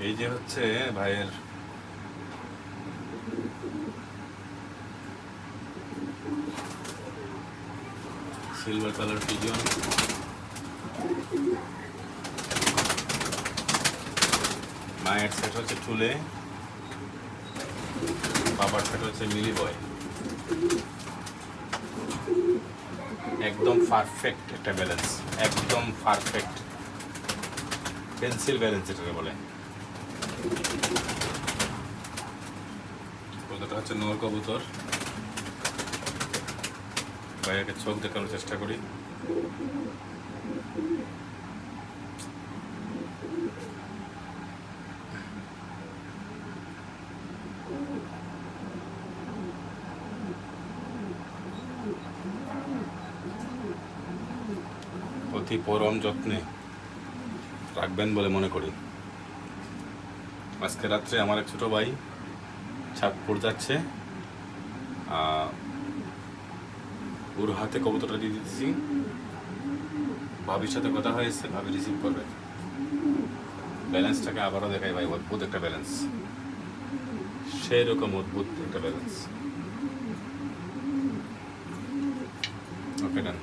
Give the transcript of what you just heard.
এই যে হচ্ছে ভাইয়ের সিলভার কালার পিজন। মায়ের সেট হচ্ছে টুলে, বাবার সেট হচ্ছে মিলি বয়। একদম পারফেক্ট একটা ব্যালেন্স, একদম পারফেক্ট পেন্সিল ব্যালেন্স যেটাকে বলে। কতটা হচ্ছে নর কবুতর। ভাইয়াকে চোখ দেখানোর চেষ্টা করি। অতি পরম যত্নে রাখবেন বলে মনে করি। আজকে রাত্রে আমার এক ছোট ভাই চাঁদপুর যাচ্ছে, ওর হাতে কবুতরটা দিয়ে দিতেছি। ভাবির সাথে কথা হয়েছে, ভাবি রিসিভ করবে। ব্যালেন্সটাকে আবারও দেখাই ভাই, অদ্ভুত একটা ব্যালেন্স, সেই রকম অদ্ভুত একটা ব্যালেন্স। ওকে ডান।